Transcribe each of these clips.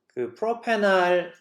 그 프로페널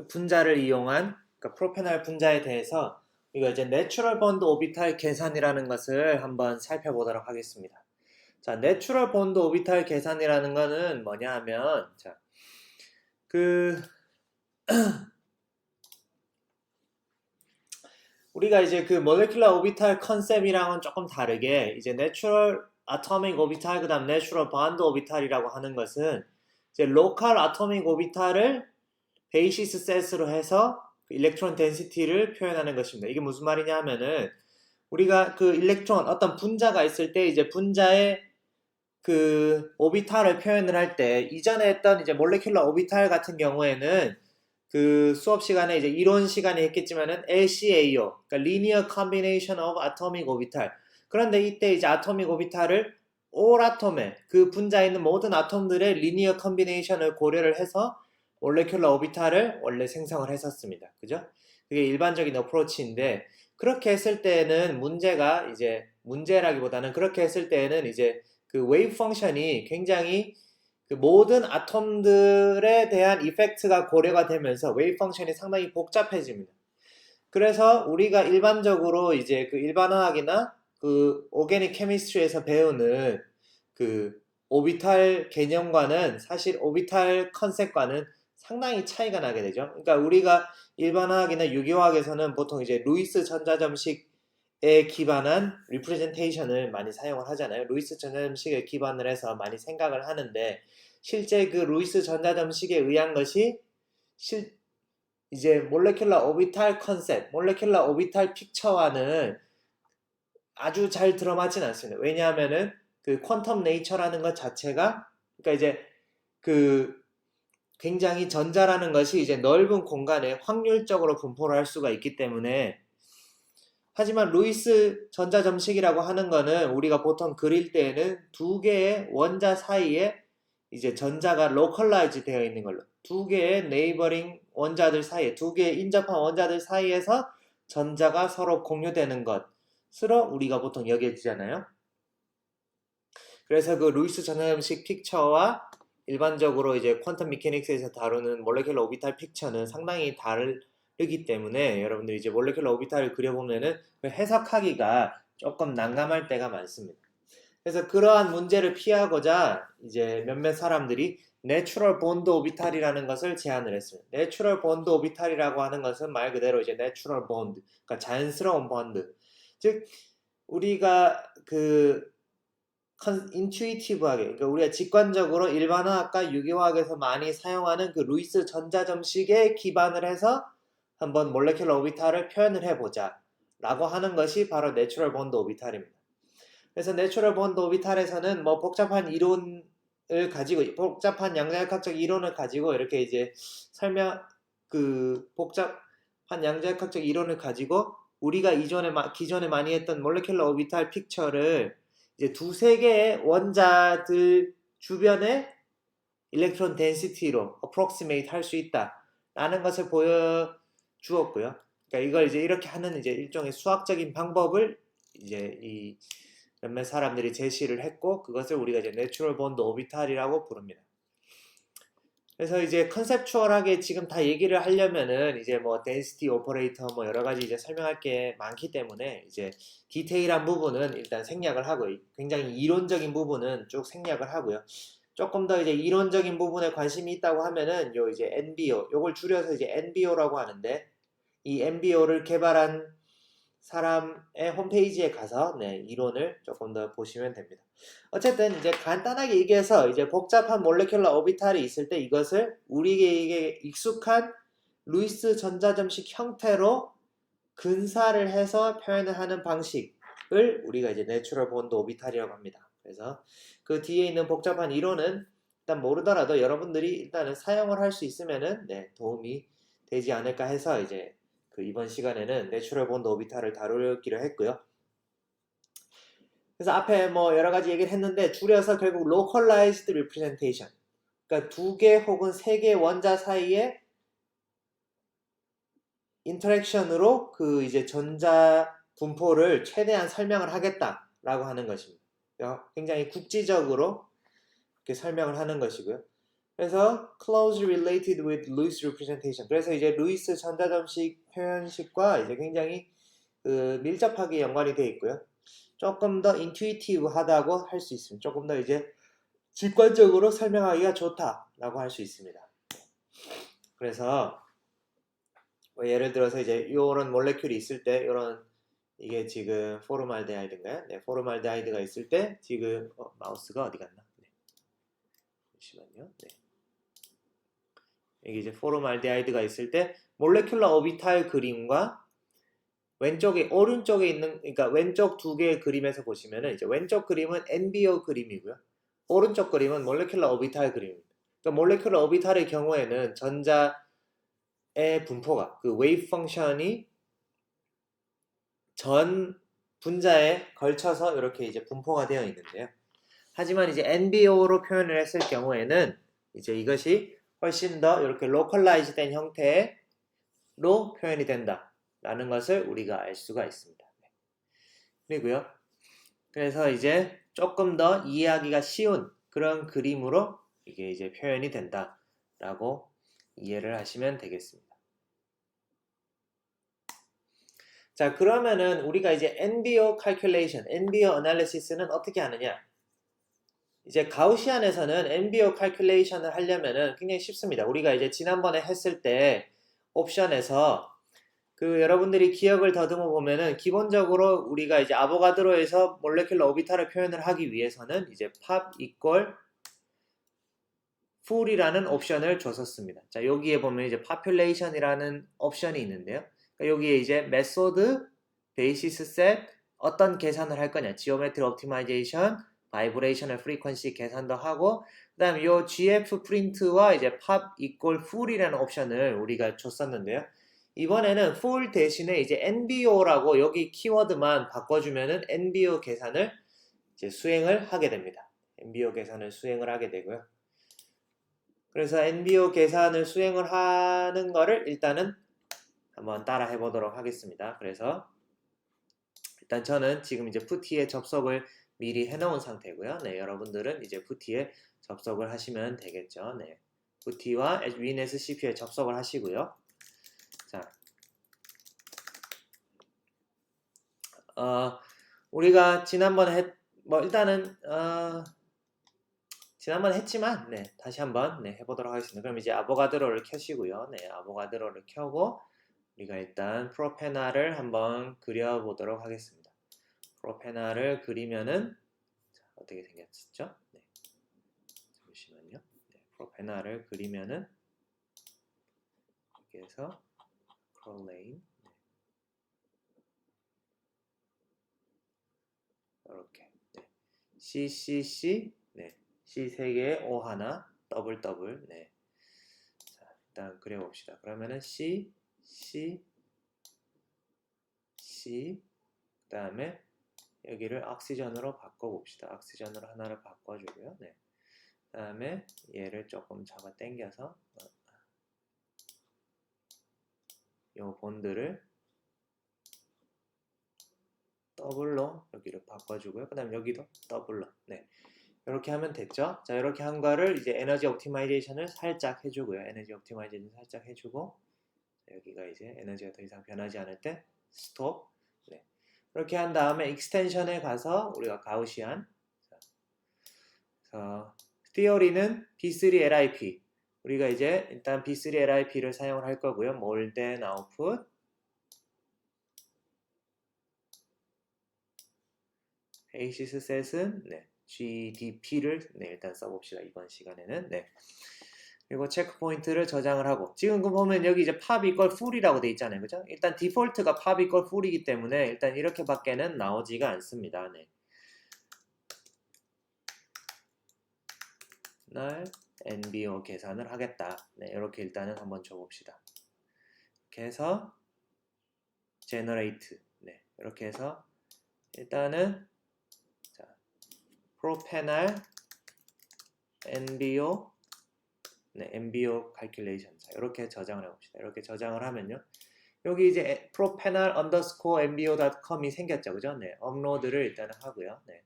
분자를 이용한 프로페널 분자에 대해서 이거 이제 내추럴 본드 오비탈 계산이라는 것을 한번 살펴보도록 하겠습니다. 자, 내추럴 본드 오비탈 계산이라는 거는 뭐냐 하면 자, 우리가 이제 그 몰레큘러 오비탈 컨셉이랑은 조금 다르게 이제 내추럴 아토믹 오비탈 그다음 내추럴 본드 오비탈이라고 하는 것은 이제 로컬 아토믹 오비탈을 베이시스 셋으로 해서 일렉트론 덴시티를 표현하는 것입니다. 이게 무슨 말이냐 하면은 우리가 그 일렉트론 어떤 분자가 있을 때 이제 분자의 그 오비탈을 표현을 할 때 이전에 했던 이제 몰레큘러 오비탈 같은 경우에는 그 수업 시간에 이제 이론 시간에 했겠지만은 LCAO, 그러니까 Linear Combination of Atomic Orbital. 그런데 이때 이제 아토믹 오비탈을 all 아톰에 그 분자에 있는 모든 아톰들의 리니어 컨비네이션을 고려를 해서 몰레큘러 오비탈을 원래 생성을 했었습니다. 그죠? 그게 일반적인 어프로치인데 그렇게 했을 때는 문제가 이제 문제라기보다는 그렇게 했을 때는 이제 그 웨이브 펑션이 굉장히 그 모든 아톰들에 대한 이펙트가 고려가 되면서 웨이브 펑션이 상당히 복잡해집니다. 그래서 우리가 일반적으로 이제 그 일반화학이나 그 오게닉 케미스트리에서 배우는 그 오비탈 개념과는 사실 오비탈 컨셉과는 상당히 차이가 나게 되죠. 그러니까 우리가 일반화학이나 유기화학에서는 보통 이제 루이스 전자점식에 기반한 리프레젠테이션을 많이 사용을 하잖아요. 루이스 전자점식에 기반을 해서 많이 생각을 하는데 실제 그 루이스 전자점식에 의한 것이 이제 몰레큘러 오비탈 컨셉, 몰레큘러 오비탈 픽처와는 아주 잘 들어맞진 않습니다. 왜냐하면은 그 퀀텀 네이처라는 것 자체가 그러니까 이제 그 굉장히 전자라는 것이 이제 넓은 공간에 확률적으로 분포를 할 수가 있기 때문에 하지만 루이스 전자점식이라고 하는 거는 우리가 보통 그릴 때에는 두 개의 원자 사이에 이제 전자가 로컬라이즈 되어 있는 걸로 두 개의 네이버링 원자들 사이에 두 개의 인접한 원자들 사이에서 전자가 서로 공유되는 것으로 우리가 보통 여겨지잖아요. 그래서 그 루이스 전자점식 픽처와 일반적으로 이제 퀀텀 미케닉스에서 다루는 몰레큘러 오비탈 픽처는 상당히 다르기 때문에 여러분들이 이제 몰레큘러 오비탈을 그려보면은 그 해석하기가 조금 난감할 때가 많습니다. 그래서 그러한 문제를 피하고자 이제 몇몇 사람들이 내추럴 본드 오비탈이라는 것을 제안을 했습니다. 내추럴 본드 오비탈이라고 하는 것은 말 그대로 이제 내추럴 본드, 그러니까 자연스러운 본드. 즉 우리가 그 인투이티브하게, 그러니까 우리가 직관적으로 일반화학과 유기화학에서 많이 사용하는 그 루이스 전자점식에 기반을 해서 한번 몰레큘러 오비탈을 표현을 해보자 라고 하는 것이 바로 내추럴 본드 오비탈입니다. 그래서 내추럴 본드 오비탈에서는 뭐 복잡한 이론을 가지고 복잡한 양자역학적 이론을 가지고 이렇게 이제 복잡한 양자역학적 이론을 가지고 우리가 기존에 많이 했던 몰레큘러 오비탈 픽처를 이제 두세 개의 원자들 주변에 일렉트론 덴시티로 approximate 할 수 있다라는 것을 보여주었고요. 그러니까 이걸 이제 이렇게 하는 이제 일종의 수학적인 방법을 이제 이 몇몇 사람들이 제시를 했고 그것을 우리가 이제 내추럴 본드 오비탈이라고 부릅니다. 그래서 이제 컨셉추얼하게 지금 다 얘기를 하려면은 이제 뭐 density operator 뭐 여러 가지 이제 설명할 게 많기 때문에 이제 디테일한 부분은 일단 생략을 하고 굉장히 이론적인 부분은 쭉 생략을 하고요. 조금 더 이제 이론적인 부분에 관심이 있다고 하면은 요 이제 NBO 요걸 줄여서 이제 NBO라고 하는데 이 NBO를 개발한 사람의 홈페이지에 가서 이론을 조금 더 보시면 됩니다. 어쨌든 이제 간단하게 얘기해서 이제 복잡한 몰레큘러 오비탈이 있을 때 이것을 우리에게 익숙한 루이스 전자점식 형태로 근사를 해서 표현을 하는 방식을 우리가 이제 내추럴 본드 오비탈이라고 합니다. 그래서 그 뒤에 있는 복잡한 이론은 일단 모르더라도 여러분들이 일단은 사용을 할 수 있으면은 도움이 되지 않을까 해서 이제 그 이번 시간에는 내추럴 본드 오비탈을 다루기로 했고요. 그래서 앞에 뭐 여러 가지 얘기를 했는데 줄여서 결국 localized representation, 그러니까 두 개 혹은 세 개 원자 사이의 인터랙션으로 그 이제 전자 분포를 최대한 설명을 하겠다라고 하는 것입니다. 굉장히 국지적으로 이렇게 설명을 하는 것이고요. 그래서 closely related with Lewis representation. 그래서 이제 루이스 전자점식 표현식과 이제 굉장히 밀접하게 연관이 되어 있고요. 조금 더 인투이티브하다고 할 수 있습니다. 조금 더 이제 직관적으로 설명하기가 좋다라고 할 수 있습니다. 그래서 뭐 예를 들어서 이제 이런 몰레큘이 있을 때 이런 이게 지금 포르말데하이드인가요? 네, 포르말데하이드가 있을 때 지금 마우스가 어디 갔나? 네. 잠시만요. 네. 여기 이제 포르말데하이드가 있을 때 몰레큘러 오비탈 그림과 왼쪽에 오른쪽에 있는 그러니까 왼쪽 두 개의 그림에서 보시면은 이제 왼쪽 그림은 NBO 그림이고요. 오른쪽 그림은 몰레큘러 오비탈 그림입니다. 그러니까 몰레큘러 오비탈의 경우에는 전자의 분포가 그 웨이브 펑션이 전 분자에 걸쳐서 이렇게 이제 분포가 되어 있는데요. 하지만 이제 NBO로 표현을 했을 경우에는 이제 이것이 훨씬 더 이렇게 로컬라이즈 된 형태로 표현이 된다라는 것을 우리가 알 수가 있습니다. 그리고요. 그래서 이제 조금 더 이해하기가 쉬운 그런 그림으로 이게 이제 표현이 된다라고 이해를 하시면 되겠습니다. 자, 그러면은 우리가 이제 NBO calculation, NBO analysis는 어떻게 하느냐? 이제 가우시안에서는 NBO calculation을 하려면은 굉장히 쉽습니다. 우리가 이제 지난번에 했을 때 옵션에서 여러분들이 기억을 더듬어 보면은 기본적으로 우리가 이제 아보가드로에서 몰레큘러 오비탈을 표현을 하기 위해서는 이제 pop equal full이라는 옵션을 줬었습니다. 자, 여기에 보면 이제 population이라는 옵션이 있는데요. 그러니까 여기에 이제 method, basis set, 어떤 계산을 할 거냐, geometry optimization, vibrational frequency 계산도 하고, 그 다음에 이 gf print와 이제 pop equal full이라는 옵션을 우리가 줬었는데요. 이번에는 full 대신에 이제 NBO라고 여기 키워드만 바꿔주면은 NBO 계산을 이제 수행을 하게 됩니다. NBO 계산을 수행을 하게 되고요. 그래서 NBO 계산을 수행을 하는 거를 일단은 한번 따라 해보도록 하겠습니다. 그래서 일단 저는 지금 이제 푸티에 접속을 미리 해놓은 상태고요. 네, 여러분들은 이제 푸티에 접속을 하시면 되겠죠. 네, 푸티와 위넷 CPU에 접속을 하시고요. 자, 우리가 지난번에 일단은 지난번에 했지만 네, 다시 한번 네, 해보도록 하겠습니다. 그럼 이제 아보가드로를 켜시고요. 네, 아보가드로를 켜고 우리가 일단 프로페나를 한번 그려보도록 하겠습니다. 프로페나를 그리면은 자, 어떻게 생겼죠? 네. 잠시만요. 네, 프로페나를 그리면은 여기에서 크롤레인 이렇게 네. CCC 네. C 3개에 O 하나 더블 네. 자, 일단 그려봅시다. 그러면은 C 그 다음에 여기를 옥시전으로 바꿔봅시다. 옥시전으로 하나를 바꿔주고요. 네. 그 다음에 얘를 조금 잡아 당겨서 요 본드를 더블로 여기를 바꿔주고요. 그 다음에 여기도 더블로 네. 이렇게 하면 됐죠. 자, 이렇게 한 거를 이제 에너지 옵티마이제이션을 살짝 해주고요. 에너지 옵티마이제이션 살짝 해주고 여기가 이제 에너지가 더 이상 변하지 않을 때 스톱 네. 이렇게 한 다음에 익스텐션에 가서 우리가 가우시안 티어리는 B3LIP 우리가 이제 일단 B3LIP를 사용을 할 거고요. 몰된 아웃풋 베이시스 셋은 네. GDP를 네, 일단 써봅시다. 이번 시간에는 네. 그리고 체크 포인트를 저장을 하고 지금 보면 여기 이제 pop equal full이라고 돼 있잖아요. 그죠? 일단 디폴트가 pop equal full이기 때문에 일단 이렇게밖에는 나오지가 않습니다. 네. 날 NBO 계산을 하겠다. 네, 이렇게 일단은 한번 줘봅시다. 이렇게 해서 generate 네, 이렇게 해서 일단은 자, propanol NBO 네, MBO calculation. 자, 이렇게 저장을 해봅시다. 이렇게 저장을 하면요. 여기 이제 propanol_mbo.com이 생겼죠. 그죠? 네, 업로드를 일단 하고요. 네.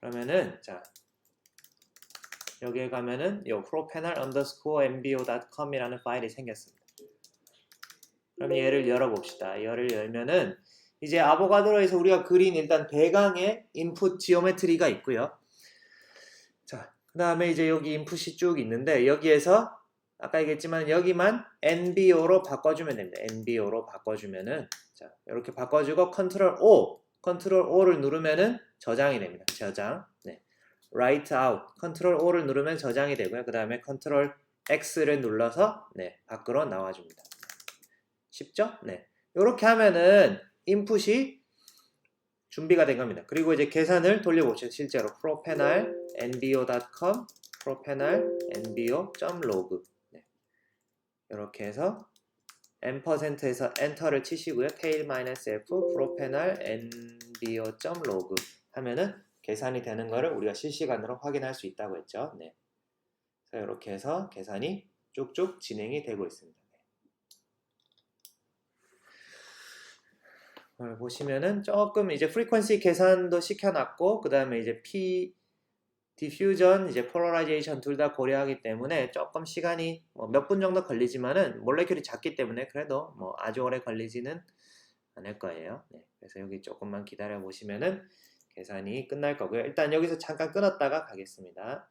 그러면은, 자, 여기에 가면은 요 propanol_mbo.com이라는 파일이 생겼습니다. 그럼 얘를 열어봅시다. 얘를 열면은 이제 아보가드로에서 우리가 그린 일단 배강의 인풋 지오메트리가 있고요. 자, 그 다음에 이제 여기 인풋이 쭉 있는데 여기에서 아까 얘기했지만 여기만 NBO로 바꿔주면 됩니다. NBO로 바꿔주면은 자 이렇게 바꿔주고 컨트롤 O를 누르면은 저장이 됩니다. 저장. 네. Write out. 컨트롤 O를 누르면 저장이 되고요. 그 다음에 컨트롤 X를 눌러서 네 밖으로 나와줍니다. 쉽죠? 네. 이렇게 하면은 인풋이 준비가 된 겁니다. 그리고 이제 계산을 돌려보시죠. 실제로 propanol.nbo.com propanol.nbo.log 네. 이렇게 해서 %에서 엔터를 치시고요. tail-f propanol.nbo.log 하면은 계산이 되는 거를 우리가 실시간으로 확인할 수 있다고 했죠. 네. 그래서 이렇게 해서 계산이 쭉쭉 진행이 되고 있습니다. 보시면은 조금 이제 프리퀀시 계산도 시켜놨고 그 다음에 이제 디퓨전, 이제 폴라라이제이션 둘 다 고려하기 때문에 조금 시간이 몇 분 정도 걸리지만은 몰레큘이 작기 때문에 그래도 뭐 아주 오래 걸리지는 않을 거예요. 네, 그래서 여기 조금만 기다려 보시면은 계산이 끝날 거고요. 일단 여기서 잠깐 끊었다가 가겠습니다.